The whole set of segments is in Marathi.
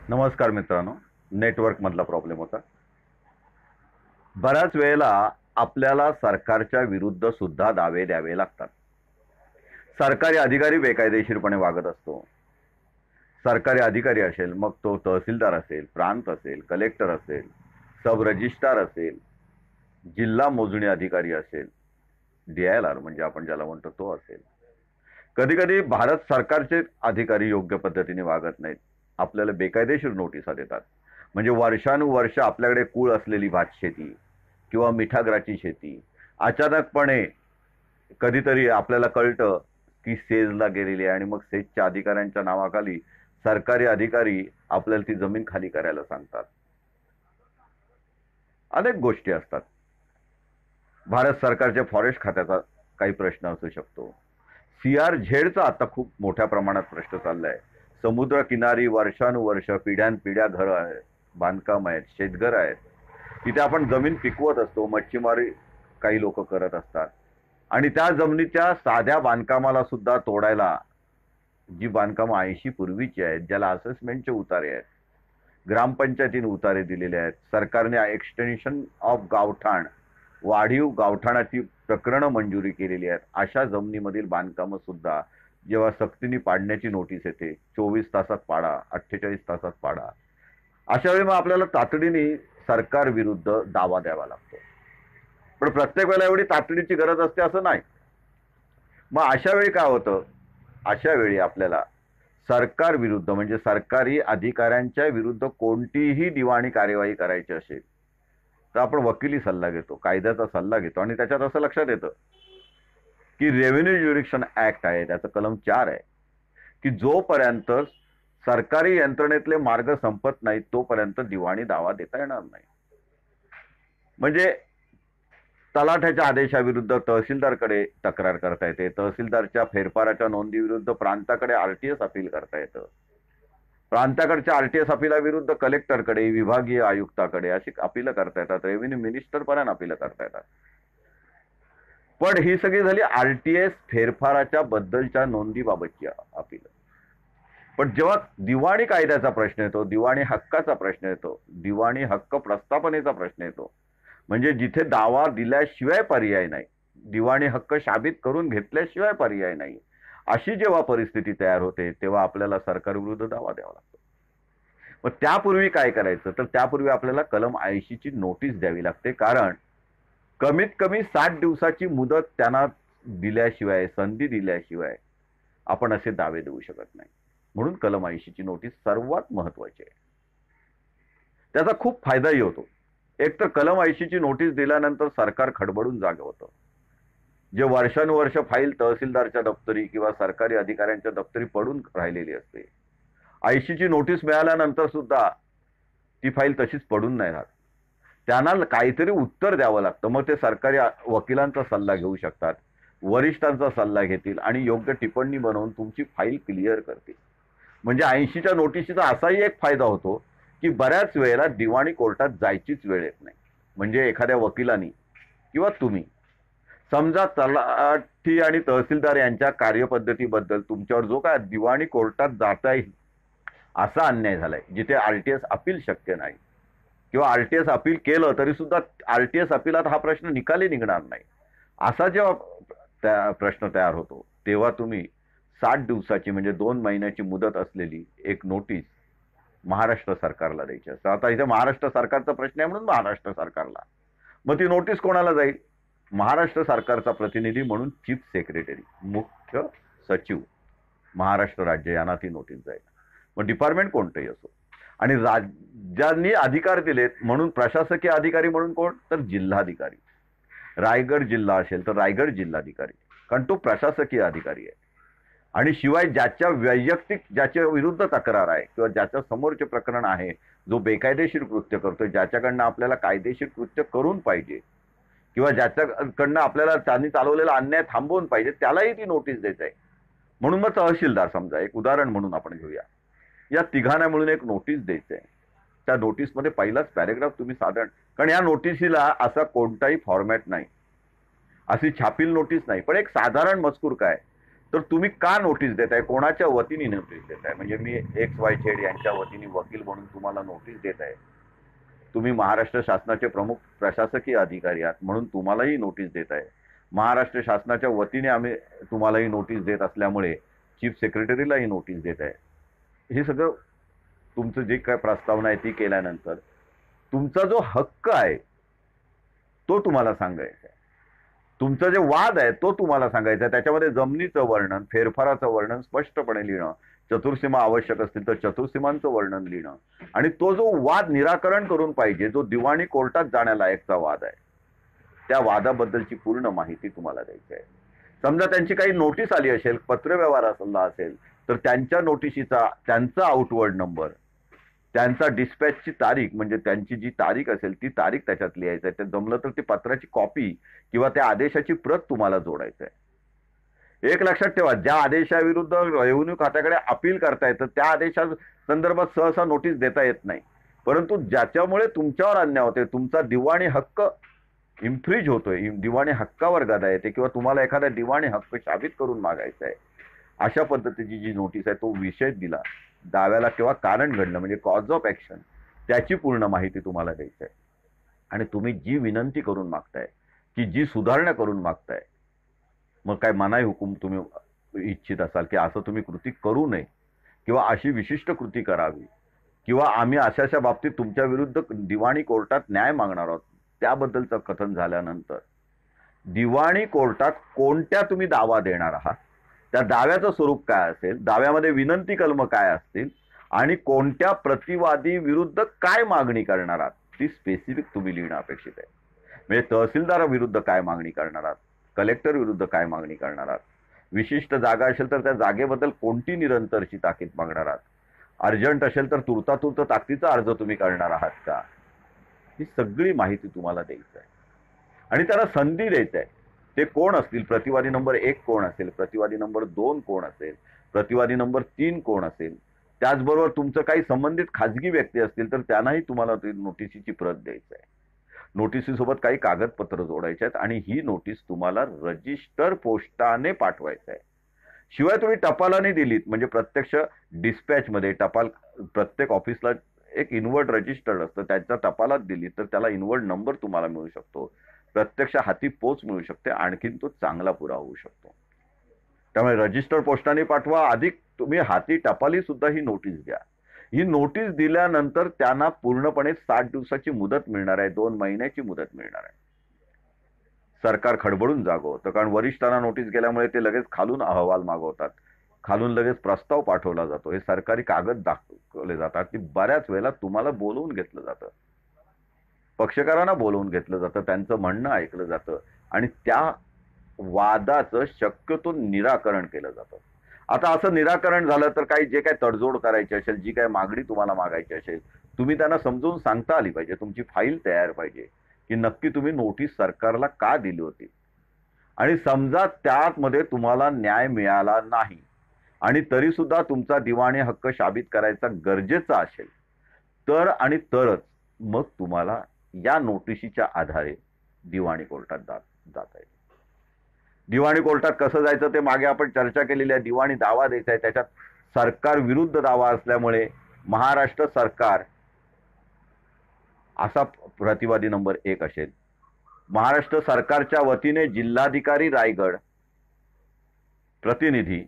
नमस्कार मित्रांनो. नेटवर्क मधला प्रॉब्लेम होता. बऱ्याच वेळेला आपल्याला सरकारच्या विरुद्ध सुद्धा दावे द्यावे लागतात. सरकारी अधिकारी बेकायदेशीरपणे वागत असतो. सरकारी अधिकारी असेल, मग तो तहसीलदार असेल, प्रांत असेल, कलेक्टर असेल, सब रजिस्ट्रार असेल, जिल्हा मोजणी अधिकारी असेल, DILR म्हणजे आपण ज्याला म्हणतो तो असेल. कधी कधी भारत सरकारचे अधिकारी योग्य पद्धतीने वागत नाहीत. आपल्याला बेकायदेशीर नोटिसा देतात. म्हणजे वर्षानुवर्ष आपल्याकडे कूळ असलेली भात शेती किंवा मिठागराची शेती अचानकपणे कधीतरी आपल्याला कळतं की सेजला गेलेली आहे आणि मग सेजच्या अधिकाऱ्यांच्या नावाखाली सरकारी अधिकारी आपल्याला ती जमीन खाली करायला सांगतात. अनेक गोष्टी असतात. भारत सरकारच्या फॉरेस्ट खात्याचा काही प्रश्न असू शकतो. CRZ आता खूप मोठ्या प्रमाणात प्रश्न चाललाय. समुद्र किनारी वर्षानुवर्ष पिढ्यानपिढ्या घर आहेत, बांधकाम आहेत, शेतघर आहेत. तिथे आपण जमीन पिकवत असतो, मच्छीमारी काही लोक करत असतात आणि त्या जमिनीच्या साध्या बांधकामाला सुद्धा तोडायला जी बांधकामं 80 पूर्वीची आहेत, ज्याला असेसमेंटचे उतारे आहेत, ग्रामपंचायतीने उतारे दिलेले आहेत, सरकारने एक्सटेन्शन ऑफ गावठाण वाढीव गावठाणाची प्रकरणं मंजुरी केलेली आहेत, अशा जमिनीमधील बांधकामं सुद्धा जेव्हा सक्तीने पाडण्याची नोटीस येते, 24 तासात पाडा, 48 तासात पाडा, अशा वेळी मग आपल्याला तातडीने सरकार विरुद्ध दावा द्यावा लागतो. पण प्रत्येक वेळेला एवढी तातडीची गरज असते असं नाही. मग अशा वेळी काय होतं? अशा वेळी आपल्याला सरकार विरुद्ध म्हणजे सरकारी अधिकाऱ्यांच्या विरुद्ध कोणतीही दिवाणी कार्यवाही करायची असेल तर आपण वकिली सल्ला घेतो, कायद्याचा सल्ला घेतो आणि त्याच्यात असं लक्षात येतं की रेव्हेन्यू ज्युरिडिक्शन ऍक्ट आहे, त्याचं कलम 4 आहे की जोपर्यंत सरकारी यंत्रणेतले मार्ग संपत नाहीत तोपर्यंत दिवाणी दावा देता येणार नाही. म्हणजे तलाठ्याच्या आदेशाविरुद्ध तहसीलदारकडे तक्रार करता येते, तहसीलदारच्या फेरफाराच्या नोंदीविरुद्ध प्रांताकडे RTS अपील करता येतं, प्रांताकडच्या RTS अपिलाविरुद्ध कलेक्टरकडे, विभागीय आयुक्ताकडे अशी अपील करता येतात, रेव्हेन्यू मिनिस्टर पर्यंत अपील करता येतात. पण ही सगळी झाली RTS फेरफाराच्या बद्दलच्या नोंदीबाबतची अपील. पण जेव्हा दिवाणी कायद्याचा प्रश्न येतो, दिवाणी हक्काचा प्रश्न येतो, दिवाणी हक्क प्रस्थापनेचा प्रश्न येतो, म्हणजे जिथे दावा दिल्याशिवाय पर्याय नाही, दिवाणी हक्क शाबित करून घेतल्याशिवाय पर्याय नाही, अशी जेव्हा परिस्थिती तयार होते तेव्हा आपल्याला सरकारविरुद्ध दावा द्यावा लागतो. मग त्यापूर्वी काय करायचं? तर त्यापूर्वी आपल्याला कलम 80 ची नोटीस द्यावी लागते. कारण कमीत कमी 60 दिवसाची मुदत त्यांना दिल्याशिवाय, संधी दिल्याशिवाय आपण असे दावे देऊ शकत नाही. म्हणून कलम 80 ची नोटीस सर्वात महत्वाची आहे. त्याचा खूप फायदाही होतो. एक तर कलम 80 ची नोटीस दिल्यानंतर सरकार खडबडून जागे होतं. जे वर्षानुवर्ष फाईल तहसीलदारच्या दप्तरी किंवा सरकारी अधिकाऱ्यांच्या दप्तरी पडून राहिलेली असते, 80 ची नोटीस मिळाल्यानंतर सुद्धा ती फाईल तशीच पडून नाही राहत. त्यांना काहीतरी उत्तर द्यावं लागतं. मग ते सरकारी वकिलांचा सल्ला घेऊ शकतात, वरिष्ठांचा सल्ला घेतील आणि योग्य टिप्पणी बनवून तुमची फाईल क्लिअर करतील. म्हणजे 80च्या नोटीसीचा असाही एक फायदा होतो की बऱ्याच वेळेला दिवाणी कोर्टात जायचीच वेळ येत नाही. म्हणजे एखाद्या वकिलांनी किंवा तुम्ही समजा तलाठी आणि तहसीलदार यांच्या कार्यपद्धतीबद्दल तुमच्यावर जो काय दिवाणी कोर्टात जाता येईल असा अन्याय झालाय, जिथे RTS अपील शक्य नाही किंवा RTS अपील केलं तरी सुद्धा RTS अपिलात हा प्रश्न निकाली निघणार नाही, असा जेव्हा प्रश्न तयार होतो तेव्हा तुम्ही 60 दिवसाची म्हणजे 2 महिन्याची मुदत असलेली एक नोटीस महाराष्ट्र सरकारला द्यायची असते. आता इथे महाराष्ट्र सरकारचा प्रश्न आहे म्हणून महाराष्ट्र सरकारला. मग ती नोटीस कोणाला जाईल? महाराष्ट्र सरकारचा प्रतिनिधी म्हणून चीफ सेक्रेटरी, मुख्य सचिव महाराष्ट्र राज्य यांना ती नोटीस जाईल. मग डिपार्टमेंट कोणतंही असो. आणि राज्यांनी अधिकार दिलेत म्हणून प्रशासकीय अधिकारी म्हणून कोण? तर जिल्हाधिकारी. रायगड जिल्हा असेल तर रायगड जिल्हाधिकारी, कारण तो प्रशासकीय अधिकारी आहे. आणि शिवाय ज्याच्या वैयक्तिक ज्याच्या विरुद्ध तक्रार आहे किंवा ज्याच्या समोरचे प्रकरण आहे, जो बेकायदेशीर कृत्य करतोय, ज्याच्याकडनं आपल्याला कायदेशीर कृत्य करून पाहिजे किंवा ज्याच्याकडनं आपल्याला त्यांनी चालवलेला अन्याय थांबवून पाहिजे, त्यालाही ती नोटीस द्यायची आहे. म्हणून मग तहसीलदार समजा एक उदाहरण म्हणून आपण घेऊया, या तिघांना मिळून एक नोटीस द्यायची आहे. त्या नोटीसमध्ये पहिलाच पॅरेग्राफ तुम्ही साधारण, कारण या नोटीसीला असा कोणताही फॉर्मॅट नाही, अशी छापील नोटीस नाही, पण एक साधारण मजकूर काय तर तुम्ही का नोटीस देताय, कोणाच्या वतीने नोटीस देताय? म्हणजे मी XYZ यांच्या वतीने वकील म्हणून तुम्हाला नोटीस देत आहे. तुम्ही महाराष्ट्र शासनाचे प्रमुख प्रशासकीय अधिकारी आहात म्हणून तुम्हालाही नोटीस देत आहे. महाराष्ट्र शासनाच्या वतीने आम्ही तुम्हालाही नोटीस देत असल्यामुळे चीफ सेक्रेटरीलाही नोटीस देत आहे. हे सगळं तुमचं जे काय प्रस्तावना आहे ती केल्यानंतर तुमचा जो हक्क आहे तो तुम्हाला सांगायचा आहे. तुमचा जे वाद आहे तो तुम्हाला सांगायचा आहे. त्याच्यामध्ये जमिनीचं वर्णन, फेरफाराचं वर्णन स्पष्टपणे लिहिणं, चतुर्सीमा आवश्यक असतील तर चतुर्सीमांचं वर्णन लिहिणं, आणि तो जो वाद निराकरण करून पाहिजे, जो दिवाणी कोर्टात जाण्यालायकचा वाद आहे, त्या वादाबद्दलची पूर्ण माहिती तुम्हाला द्यायची आहे. समजा त्यांची काही नोटीस आली असेल, पत्रव्यवहार असेल, तर त्यांच्या नोटिशीचा, त्यांचा आउटवर्ड नंबर, त्यांचा डिस्पॅचची तारीख, म्हणजे त्यांची जी तारीख असेल ती तारीख त्याच्यात लिहायचं आहे. ते जमलं तर ती पत्राची कॉपी किंवा त्या आदेशाची प्रत तुम्हाला जोडायचं आहे. एक लक्षात ठेवा, ज्या आदेशाविरुद्ध रेव्हेन्यू खात्याकडे अपील करता येतं त्या आदेशा संदर्भात सहसा नोटीस देता येत नाही. परंतु ज्याच्यामुळे तुमच्यावर अन्याय होते, तुमचा दिवाणी हक्क इन्फ्रिज होतोय, दिवाणी हक्कावर गदा येते, किंवा तुम्हाला एखादा दिवाणी हक्क साबित करून मागायचा आहे, अशा पद्धतीची जी नोटीस आहे तो विषय दिला, दाव्याला किंवा कारण घडलं म्हणजे कॉज ऑफ ऍक्शन, त्याची पूर्ण माहिती तुम्हाला द्यायची आहे. आणि तुम्ही जी विनंती करून मागताय, की जी सुधारणा करून मागताय, मग काय मनाई हुकूम तुम्ही इच्छित असाल की असं तुम्ही कृती करू नये किंवा अशी विशिष्ट कृती करावी, किंवा आम्ही अशाशा बाबतीत तुमच्या विरुद्ध दिवाणी कोर्टात न्याय मागणार आहोत, त्याबद्दलचं कथन झाल्यानंतर दिवाणी कोर्टात कोणत्या तुम्ही दावा देणार आहात, त्या दाव्याचं स्वरूप काय असेल, दाव्यामध्ये विनंती कलम काय असतील, आणि कोणत्या प्रतिवादी विरुद्ध काय मागणी करणार आहात, ती स्पेसिफिक तुम्ही लिहिणं अपेक्षित आहे. म्हणजे तहसीलदाराविरुद्ध काय मागणी करणार आहात, कलेक्टर विरुद्ध काय मागणी करणार आहात, विशिष्ट जागा असेल तर त्या जागेबद्दल कोणती निरंतरची ताकीद मागणार आहात, अर्जंट असेल तर तुर्तातुर्त ताकदीचा अर्ज तुम्ही करणार आहात का, ही सगळी माहिती तुम्हाला द्यायची आहे. आणि त्याला संधी द्यायची आहे. ते कोण असतील, प्रतिवादी नंबर 1 कोण असेल, प्रतिवादी नंबर 2 कोण असेल, प्रतिवादी नंबर 3 कोण असेल, त्याचबरोबर तुमचं काही संबंधित खाजगी व्यक्ती असतील तर त्यांनाही तुम्हाला नोटिसीची प्रत द्यायची आहे. नोटिसीसोबत काही कागदपत्र जोडायचे आहेत, आणि ही नोटीस तुम्हाला रजिस्टर पोस्टाने पाठवायचं आहे. शिवाय तुम्ही टपालाने दिलीत, म्हणजे प्रत्यक्ष डिस्पॅच मध्ये टपाल, प्रत्येक ऑफिसला एक इनवर्ड रजिस्टर्ड असतं, त्याच्या टपालात दिली तर त्याला इनवर्ड नंबर तुम्हाला मिळू शकतो, प्रत्यक्ष हाती पोच मिळू शकते, आणखीन तो चांगला पुरावा होऊ शकतो. त्यामुळे रजिस्टर पोस्टाने पाठवा, अधिक तुम्ही हाती टपाली सुद्धा ही नोटीस द्या. ही नोटीस दिल्यानंतर त्यांना पूर्णपणे 60 दिवसाची मुदत मिळणार आहे, 2 महिन्याची मुदत मिळणार आहे. सरकार खडबडून जागं होतं, कारण वरिष्ठांना नोटीस गेल्यामुळे ते लगेच खालून अहवाल मागवतात, खालून लगेच प्रस्ताव पाठवला जातो, हे सरकारी कागद दाखवले जातात, की बऱ्याच वेळेला तुम्हाला बोलवून घेतलं जातं, पक्षकारांना बोलवून घेतलं जातं, त्यांचं म्हणणं ऐकलं जातं, आणि त्या वादाचं शक्यतो निराकरण केलं जातं. आता असं निराकरण झालं तर काही जे काही तडजोड करायची असेल, जी काही मागणी तुम्हाला मागायची असेल, तुम्ही त्यांना समजून सांगता आली पाहिजे, तुमची फाईल तयार पाहिजे की नक्की तुम्ही नोटीस सरकारला का दिली होती. आणि समजा त्यामध्ये तुम्हाला न्याय मिळाला नाही आणि तरी सुद्धा तुमचा दिवाणी हक्क साबित करायचा गरजेचा असेल तर आणि तरच मग तुम्हाला या नोटिशीच्या आधारे दिवाणी कोर्टात जाता येईल. दिवाणी कोर्टात कसं जायचं ते मागे आपण चर्चा केलेली आहे. दिवाणी दावा द्यायचा आहे, त्याच्यात सरकार विरुद्ध दावा असल्यामुळे महाराष्ट्र सरकार असा प्रतिवादी नंबर 1 असेल. महाराष्ट्र सरकारच्या वतीने जिल्हाधिकारी रायगड प्रतिनिधी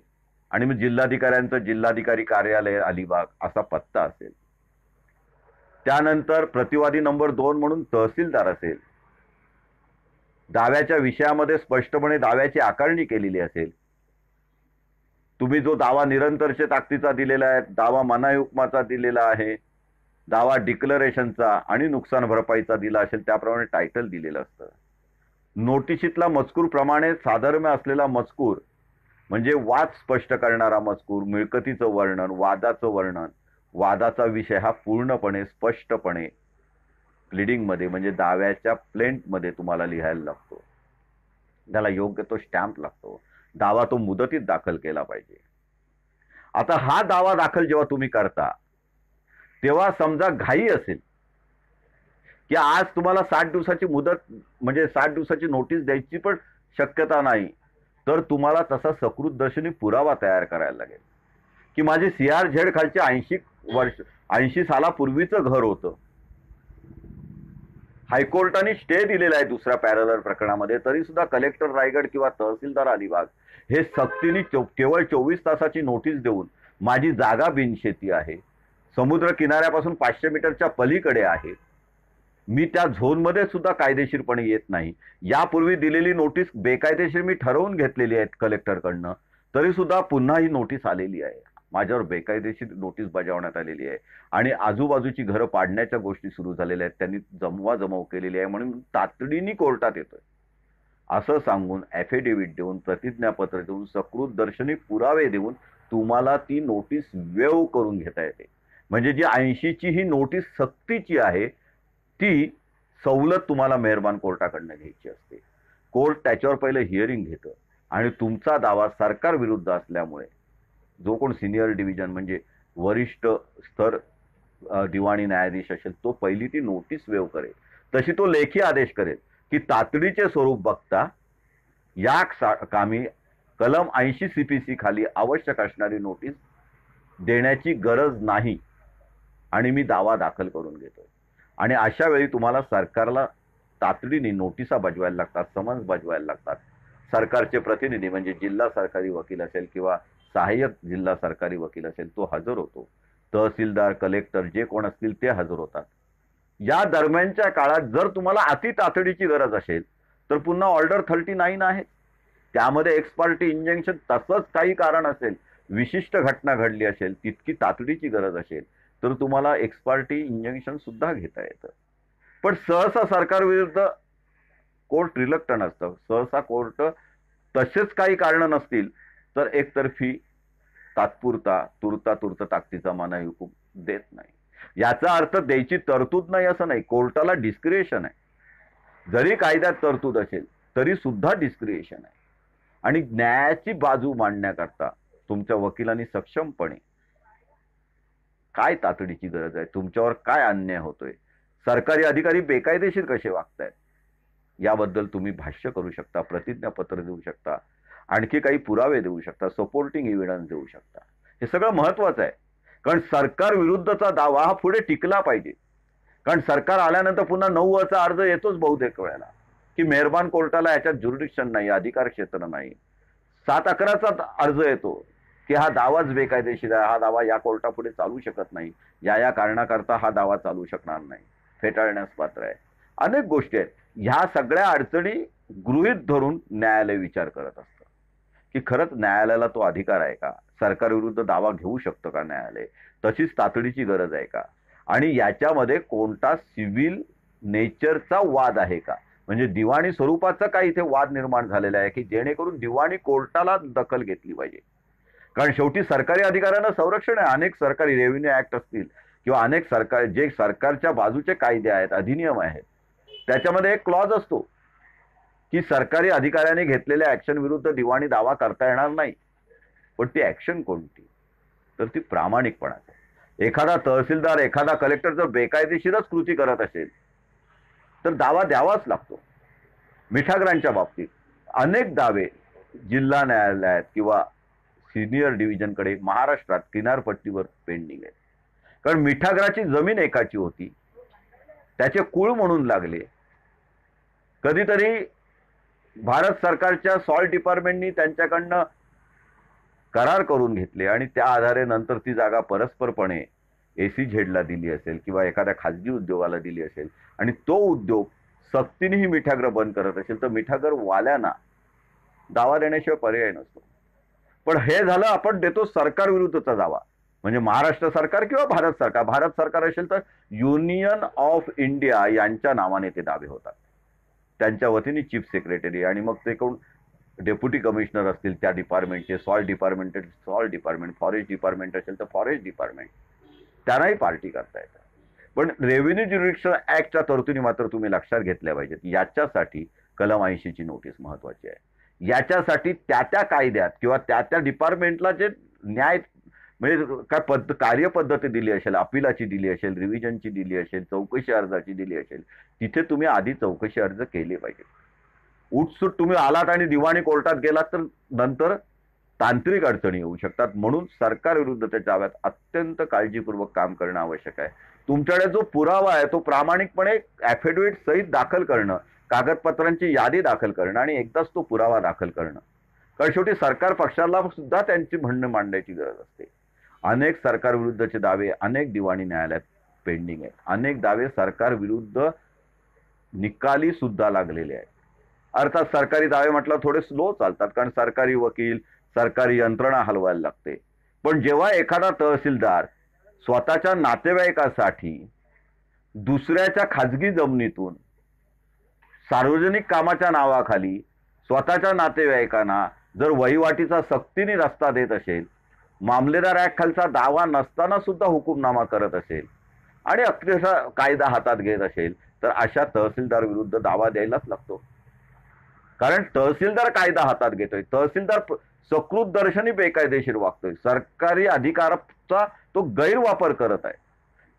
आणि मग जिल्हाधिकाऱ्यांचं जिल्हाधिकारी कार्यालय अलिबाग असा पत्ता असेल. त्यानंतर प्रतिवादी नंबर 2 म्हणून तहसीलदार असेल. दाव्याच्या विषयामध्ये स्पष्टपणे दाव्याची आकारणी केलेली असेल. तुम्ही जो दावा निरंतरचे ताकदीचा दिलेला आहे, दावा मनाई हुकमाचा दिलेला आहे, दावा डिक्लरेशनचा आणि नुकसान भरपाईचा दिला असेल त्याप्रमाणे टायटल दिलेलं असतं. नोटिशीतला मजकूर प्रमाणे साधर्म्य असलेला मजकूर म्हणजे वाद स्पष्ट करणारा मजकूर, मिळकतीचं वर्णन, वादाचं वर्णन, वादाचा विषय हा पूर्णपणे स्पष्टपणे प्लीडिंगमध्ये म्हणजे दाव्याच्या प्लेंटमध्ये तुम्हाला लिहायला लागतो. त्याला योग्य तो स्टॅम्प लागतो. दावा तो मुदतीत दाखल केला पाहिजे. आता हा दावा दाखल जेव्हा तुम्ही करता तेव्हा समजा घाई असेल की आज तुम्हाला 60 दिवसाची मुदत म्हणजे 60 दिवसाची नोटीस द्यायची पण शक्यता नाही, तर तुम्हाला तसा सकृत दर्शनी पुरावा तयार करायला लागेल की माझे CRZ खालचे 80 सालापूर्वीचं घर होतं. हायकोर्टाने स्टे दिलेला आहे दुसऱ्या पॅरलर प्रकरणामध्ये, तरी सुद्धा कलेक्टर रायगड किंवा तहसीलदार अलिबाग हे सक्तीने केवळ 24 तासाची नोटीस देऊन माझी जागा बिनशेती आहे, समुद्र किनाऱ्यापासून 500 मीटरच्या पलीकडे आहे, मी त्या झोनमध्ये सुद्धा कायदेशीरपणे येत नाही, यापूर्वी दिलेली नोटीस बेकायदेशीर मी ठरवून घेतलेली आहे कलेक्टरकडनं, तरी सुद्धा पुन्हा ही नोटीस आलेली आहे, माझ्यावर बेकायदेशीर नोटीस बजावण्यात आलेली आहे आणि आजूबाजूची घरं पाडण्याच्या गोष्टी सुरू झालेल्या आहेत, त्यांनी जमवाजमव केलेली आहे, म्हणून तातडीने कोर्टात येतोय असं सांगून ॲफिडेव्हिट देऊन, प्रतिज्ञापत्र देऊन, सकृत दर्शनी पुरावे देऊन तुम्हाला ती नोटीस वेव करून घेता येते. म्हणजे जी 80ची ही नोटीस सक्तीची आहे ती सवलत तुम्हाला मेहरबान कोर्टाकडनं घ्यायची असते. कोर्ट त्याच्यावर पहिलं हिअरिंग घेतं आणि तुमचा दावा सरकार विरुद्ध असल्यामुळे जो कोण सिनियर डिव्हिजन म्हणजे वरिष्ठ स्तर दिवाणी न्यायाधीश असेल तो पहिली ती नोटीस वेव करेल, तशी तो लेखी आदेश करेल की तातडीचे स्वरूप बघता या कामी कलम 80 CPC खाली आवश्यक असणारी नोटीस देण्याची गरज नाही आणि मी दावा दाखल करून घेतोय. आणि अशा वेळी तुम्हाला सरकारला तातडीने नोटिसा बजवायला लागतात, समन्स बजवायला लागतात. सरकारचे प्रतिनिधी म्हणजे जिल्हा सरकारी वकील असेल किंवा सहाय्यक जिल्हा सरकारी वकील असेल तो हजर होतो, तहसीलदार कलेक्टर जे कोण असतील ते हजर होतात. या दरम्यानच्या काळात जर तुम्हाला अति तातडीची गरज असेल तर पुन्हा ऑर्डर 39 आहे, त्यामध्ये एक्स पार्टी इंजंक्शन, तसंच काही कारण असेल, विशिष्ट घटना घडली असेल, तितकी तातडीची गरज असेल तर तुम्हाला एक्स पार्टी इंजंक्शन सुद्धा घेता येतं. पण सहसा सरकार विरुद्ध कोर्ट रिलक्टंट असतं. सहसा कोर्ट तसेच काही कारण नसतील तर एकतर्फी तात्पुरता तुर्ता ताकदीचा मनाई हुकूम देत नाही. याचा अर्थ द्यायची तरतूद नाही असं नाही, कोर्टाला डिस्क्रिएशन आहे. जरी कायद्यात तरतूद असेल तरी सुद्धा डिस्क्रिएशन आहे. आणि न्यायाची बाजू मांडण्याकरता तुमच्या वकिलांनी सक्षमपणे काय तातडीची गरज आहे, तुमच्यावर काय अन्याय होतोय, सरकारी अधिकारी बेकायदेशीर कसे वागतायत, याबद्दल तुम्ही भाष्य करू शकता, प्रतिज्ञापत्र देऊ शकता, आणखी काही पुरावे देऊ शकता, सपोर्टिंग एव्हिडन्स देऊ शकता. हे सगळं महत्वाचं आहे, कारण सरकार विरुद्धचा दावा हा पुढे टिकला पाहिजे. कारण सरकार आल्यानंतर पुन्हा 9चा अर्ज येतोच बहुतेक वेळेला की मेहरबान कोर्टाला याच्यात ज्युरिडिक्शन नाही, अधिकार क्षेत्र नाही. 7-11चा अर्ज येतो की हा दावाच बेकायदेशीर आहे, हा दावा या कोर्टापुढे चालू शकत नाही, या कारणाकरता हा दावा चालू शकणार नाही, फेटाळण्यास पात्र आहे. अनेक गोष्टी आहेत. ह्या सगळ्या अडचणी गृहीत धरून न्यायालय विचार करत असतं की खरंच न्यायालयाला तो अधिकार आहे का, सरकारविरुद्ध दावा घेऊ शकतं का न्यायालय, तशीच तातडीची गरज आहे का, आणि याच्यामध्ये कोणता सिव्हिल नेचरचा वाद आहे का, म्हणजे दिवाणी स्वरूपाचा काही इथे वाद निर्माण झालेला आहे की जेणेकरून दिवाणी कोर्टाला दखल घेतली पाहिजे. कारण शेवटी सरकारी अधिकाऱ्यांना संरक्षण आहे. अनेक सरकारी रेव्हेन्यू ऍक्ट असतील किंवा अनेक जे सरकारच्या बाजूचे कायदे आहेत, अधिनियम आहेत, त्याच्यामध्ये एक क्लॉज असतो की सरकारी अधिकाऱ्याने घेतलेल्या ऍक्शन विरुद्ध दिवाणी दावा करता येणार नाही. पण ती ऍक्शन कोणती, तर ती प्रामाणिकपणाची. एखादा तहसीलदार एखादा कलेक्टर जर बेकायदेशीरच कृती करत असेल तर दावा द्यावाच लागतो. मिठागरांच्या बाबतीत अनेक दावे जिल्हा न्यायालयात किंवा सिनियर डिव्हिजनकडे महाराष्ट्रात किनारपट्टीवर पेंडिंग आहे. कारण मिठागराची जमीन एकाची होती, त्याचे कुळ म्हणून लागले. कधीतरी भारत सरकारच्या सॉल्ट डिपार्टमेंटनी त्यांच्याकडनं करार करून घेतले आणि त्या आधारे नंतर ती जागा परस्परपणे SEZला दिली असेल किंवा एखाद्या खाजगी उद्योगाला दिली असेल आणि तो उद्योग सक्तीने ही मिठागर बंद करत असेल तर मिठागर वाल्यांना दावा देण्याशिवाय पर्याय नसतो. पण हे झालं, आपण देतो सरकार विरुद्धचा दावा, म्हणजे महाराष्ट्र सरकार किंवा भारत सरकार. भारत सरकार असेल तर युनियन ऑफ इंडिया यांच्या नावाने ते दावे होतात, त्यांच्या वतीने चीफ सेक्रेटरी आणि मग ते कोण डेप्युटी कमिशनर असतील त्या डिपार्टमेंटचे, सॉल्ट डिपार्टमेंट फॉरेस्ट डिपार्टमेंट असेल तर फॉरेस्ट डिपार्टमेंट, त्यांनाही पार्टी करता येतात. पण रेव्हेन्यू ज्युरिडिक्शन ऍक्टच्या तरतुदी मात्र तुम्ही लक्षात घेतल्या पाहिजेत. याच्यासाठी कलम 80ची नोटीस महत्वाची आहे. याच्यासाठी त्या कायद्यात किंवा त्या डिपार्टमेंटला जे न्याय म्हणजे काय कार्यपद्धती दिली असेल, अपिलाची दिली असेल, रिव्हिजनची दिली असेल, चौकशी अर्जाची दिली असेल, तिथे तुम्ही आधी चौकशी अर्ज केले पाहिजे. उठसूट तुम्ही आलात आणि दिवाणी कोर्टात गेलात तर नंतर तांत्रिक अडचणी येऊ शकतात. म्हणून सरकार विरुद्धच्या दाव्यात अत्यंत काळजीपूर्वक काम करणं आवश्यक आहे. तुमच्याकडे जो पुरावा आहे तो प्रामाणिकपणे ॲफिडेव्हिट सहित दाखल करणं, कागदपत्रांची यादी दाखल करणं आणि एकदाच तो पुरावा दाखल करणं. कारण शेवटी सरकार पक्षाला सुद्धा त्यांची म्हणणं मांडण्याची गरज असते. अनेक सरकार विरुद्धचे दावे अनेक दिवाणी न्यायालयात पेंडिंग आहेत. अनेक दावे सरकार विरुद्ध निकाली सुद्धा लागलेले आहेत. अर्थात सरकारी दावे म्हटलं थोडे स्लो चालतात, कारण सरकारी वकील, सरकारी यंत्रणा हलवायला लागते. पण जेव्हा एखादा तहसीलदार स्वतःच्या नातेवाईकासाठी दुसऱ्याच्या खाजगी जमिनीतून सार्वजनिक कामाच्या नावाखाली स्वतःच्या नातेवाईकांना जर वहिवाटीचा सक्तीने रस्ता देत असेल, मामलेदार ऍक्ट खालचा दावा नसताना सुद्धा हुकूमनामा करत असेल आणि अक्षरशः कायदा हातात घेत असेल, तर अशा तहसीलदार विरुद्ध दावा द्यायलाच लागतो. कारण तहसीलदार कायदा हातात घेतोय, तहसीलदार सकृत दर्शनी बेकायदेशीर वागतोय, सरकारी अधिकाराचा तो गैरवापर करत आहे.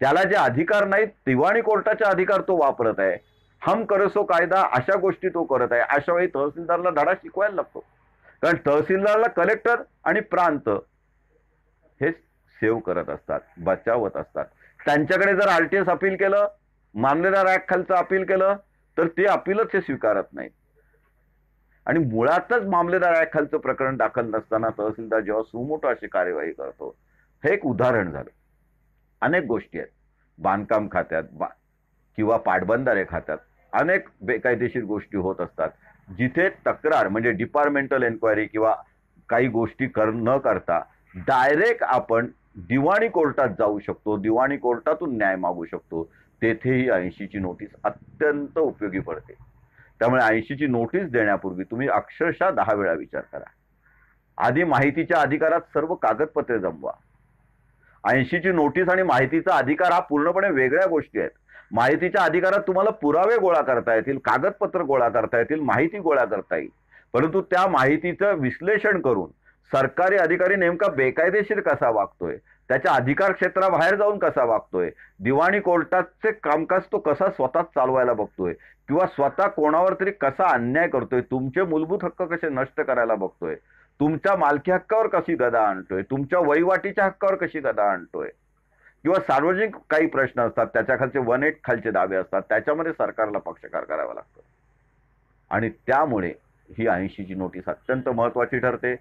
त्याला जे अधिकार नाहीत, दिवाणी कोर्टाचे अधिकार तो वापरत आहे. हम करसो कायदा अशा गोष्टी तो करत आहे. अशा वेळी तहसीलदारला धडा शिकवायला लागतो. कारण तहसीलदारला कलेक्टर आणि प्रांत हे सेव्ह करत असतात, बचावत असतात. त्यांच्याकडे जर आरटीएस अपील केलं, मामलेदार ऍक्ट खालचं अपील केलं, तर ते अपीलच हे स्वीकारत नाहीत. आणि मुळातच मामलेदार ऍक्ट खालचं प्रकरण दाखल नसताना तहसीलदार जेव्हा सुमोटो अशी कार्यवाही करतो, हे एक उदाहरण झालं. अनेक गोष्टी आहेत. बांधकाम खात्यात किंवा पाटबंधारे खात्यात अनेक बेकायदेशीर गोष्टी होत असतात, जिथे तक्रार म्हणजे डिपार्टमेंटल एन्क्वायरी किंवा काही गोष्टी न करता डायरेक्ट आपण दिवाणी कोर्टात जाऊ शकतो, दिवाणी कोर्टातून न्याय मागू शकतो. तेथेही 80ची नोटीस अत्यंत उपयोगी पडते. त्यामुळे 80ची नोटीस देण्यापूर्वी तुम्ही अक्षरशः 10 वेळा विचार करा. आधी माहितीच्या अधिकारात सर्व कागदपत्रे जमवा. 80ची नोटीस आणि माहितीचा अधिकार हा पूर्णपणे वेगळ्या गोष्टी आहेत. माहितीच्या अधिकारात तुम्हाला पुरावे गोळा करता येतील, कागदपत्र गोळा करता येतील, माहिती गोळा करता येईल. परंतु त्या माहितीचं विश्लेषण करून सरकारी अधिकारी नेमका बेकायदेशीर कसा वागतोय, त्याच्या अधिकार क्षेत्राबाहेर जाऊन कसा वागतोय, दिवाणी कोर्टाचे कामकाज तो कसा स्वतः चालवायला बघतोय किंवा स्वतः कोणावर तरी कसा अन्याय करतोय, तुमचे मूलभूत हक्क कसे नष्ट करायला बघतोय, तुमच्या मालकी हक्कावर कशी गदा आणतोय, तुमच्या वहिवाटीच्या हक्कावर कशी गदा आणतोय, किंवा सार्वजनिक काही प्रश्न असतात त्याच्या खालचे 180 खालचे दावे असतात, त्याच्यामध्ये सरकारला पक्षकार करावा लागतो. आणि त्यामुळे ही 80ची नोटीस अत्यंत महत्वाची ठरते.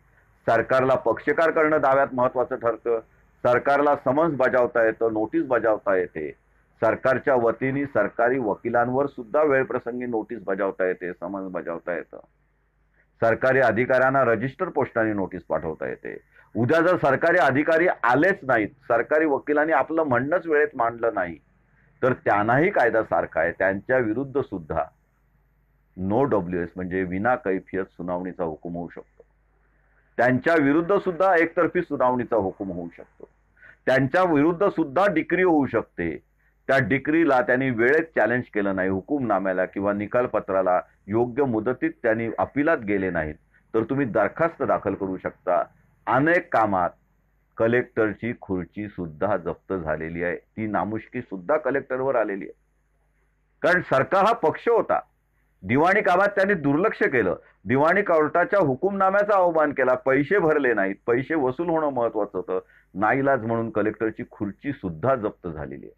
सरकारला पक्षकार करणं दाव्यात महत्वाचं ठरतं. सरकारला समन्स बजावता येतं, नोटीस बजावता येते. सरकारच्या वतीने सरकारी वकिलांवर सुद्धा वेळप्रसंगी नोटीस बजावता येते, समन्स बजावता येतं. सरकारी अधिकाऱ्यांना रजिस्टर पोस्टाने नोटीस पाठवता येते. उद्या जर सरकारी अधिकारी आलेच नाहीत, सरकारी वकिलांनी आपलं म्हणणंच वेळेत मांडलं नाही, तर त्यांनाही कायदा सारखा आहे. त्यांच्या विरुद्ध सुद्धा नो WS म्हणजे विना कैफियत सुनावणीचा हुकूम होऊ शकतो. त्यांच्या विरुद्ध सुद्धा एकतर्फी सुनावणीचा हुकूम होऊ शकतो. त्यांच्या विरुद्ध सुद्धा डिक्री होऊ शकते. त्या डिक्रीला त्यांनी वेळेत चॅलेंज केलं नाही, हुकूमनाम्याला किंवा निकालपत्राला योग्य मुदतीत त्यांनी अपिलात गेले नाहीत, तर तुम्ही दरखास्त दाखल करू शकता. अनेक कामात कलेक्टरची खुर्ची सुद्धा जप्त झालेली आहे. ती नामुष्की सुद्धा कलेक्टरवर आलेली आहे. कारण सरकार हा पक्ष होता. दिवाणी कामात त्यांनी दुर्लक्ष केलं, दिवाणी कोर्टाच्या हुकूमनाम्याचा अवमान केला, पैसे भरले नाहीत, पैसे वसूल होणं महत्वाचं होतं. नाईलाज म्हणून कलेक्टरची खुर्ची सुद्धा जप्त झालेली आहे.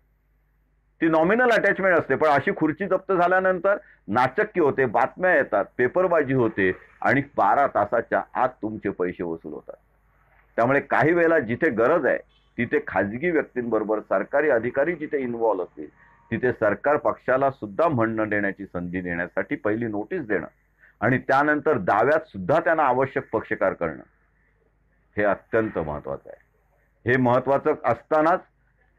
ती नॉमिनल अटॅचमेंट असते, पण अशी खुर्ची जप्त झाल्यानंतर नाचक्की होते, बातम्या येतात, पेपरबाजी होते आणि 12 तासाच्या आत तुमचे पैसे वसूल होतात. त्यामुळे काही वेळेला जिथे गरज आहे तिथे खाजगी व्यक्तींबरोबर सरकारी अधिकारी जिथे इन्व्हॉल्व असतील, तिथे सरकार पक्षाला सुद्धा म्हणणं देण्याची संधी देण्यासाठी पहिली नोटीस देणं आणि त्यानंतर दाव्यात सुद्धा त्यांना आवश्यक पक्षकार करणं हे अत्यंत महत्वाचं आहे. हे महत्वाचं असतानाच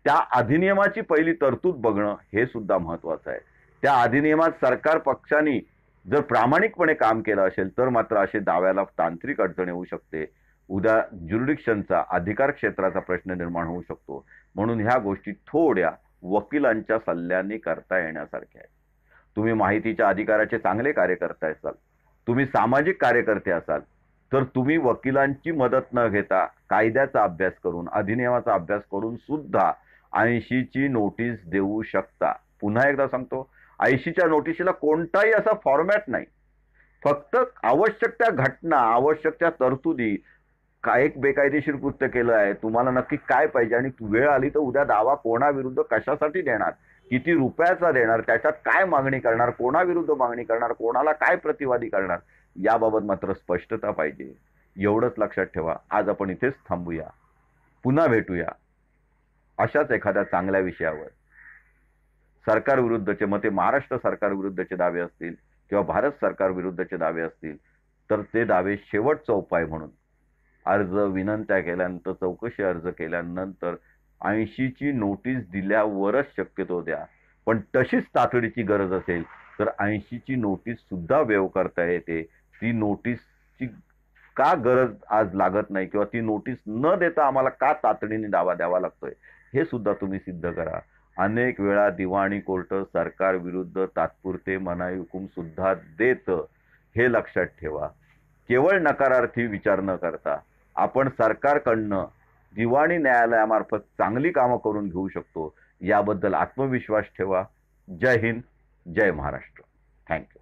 त्या अधिनियमाची पहिली तरतूद बघणं हे सुद्धा महत्वाचं आहे. त्या अधिनियमात सरकार पक्षांनी जर प्रामाणिकपणे काम केलं असेल तर मात्र असे दाव्याला तांत्रिक अडचण येऊ शकते. उद्या ज्युरिडिक्शनचा अधिकार क्षेत्राचा प्रश्न निर्माण होऊ शकतो. म्हणून ह्या गोष्टी थोड्या वकिलांच्या सल्ल्याने करता येण्यासारख्या आहेत. तुम्ही माहितीच्या अधिकाराचे चांगले कार्यकर्ते असाल, तुम्ही सामाजिक कार्यकर्ते असाल, तर तुम्ही वकिलांची मदत न घेता कायद्याचा अभ्यास करून, अधिनियमाचा अभ्यास करून सुद्धा 80ची नोटीस देऊ शकता. पुन्हा एकदा सांगतो, 80च्या नोटिशीला कोणताही असा फॉर्मॅट नाही फक्त आवश्यक त्या घटना, आवश्यक त्या तरतुदी, काय एक बेकायदेशीर कृत्य केलं आहे, तुम्हाला नक्की काय पाहिजे आणि वेळ आली तर उद्या दावा कोणाविरुद्ध कशासाठी देणार, किती रुपयाचा देणार, त्याच्यात काय मागणी करणार, कोणाविरुद्ध मागणी करणार, कोणाला काय प्रतिवादी करणार, याबाबत मात्र स्पष्टता पाहिजे. एवढंच लक्षात ठेवा. आज आपण इथेच थांबूया. पुन्हा भेटूया अशाच एखाद्या चांगल्या विषयावर. सरकार विरुद्धचे, मग ते महाराष्ट्र सरकार विरुद्धचे दावे असतील किंवा भारत सरकार विरुद्धचे दावे असतील, तर ते दावे शेवटचा उपाय म्हणून विनंत्या केल्यानंतर, चौकशी अर्ज केल्यानंतर 80ची नोटीस दिल्यावरच शक्यतो द्या. पण तशीच तातडीची गरज असेल तर 80ची नोटीस सुद्धा वेव करता येते. ती नोटीसची का गरज आज लागत नाही किंवा ती नोटीस न देता आम्हाला का तातडीने दावा द्यावा लागतोय, हे सुद्धा तुम्ही सिद्ध करा. अनेक वेळा दिवाणी कोर्ट सरकार विरुद्ध तात्पुरते मनाई हुकूम सुद्धा देतं, हे लक्षात ठेवा. केवळ नकारार्थी विचार न करता आपण सरकारकडनं दिवाणी न्यायालयामार्फत चांगली कामं करून घेऊ शकतो, याबद्दल आत्मविश्वास ठेवा. जय हिंद, जय महाराष्ट्र. थँक्यू.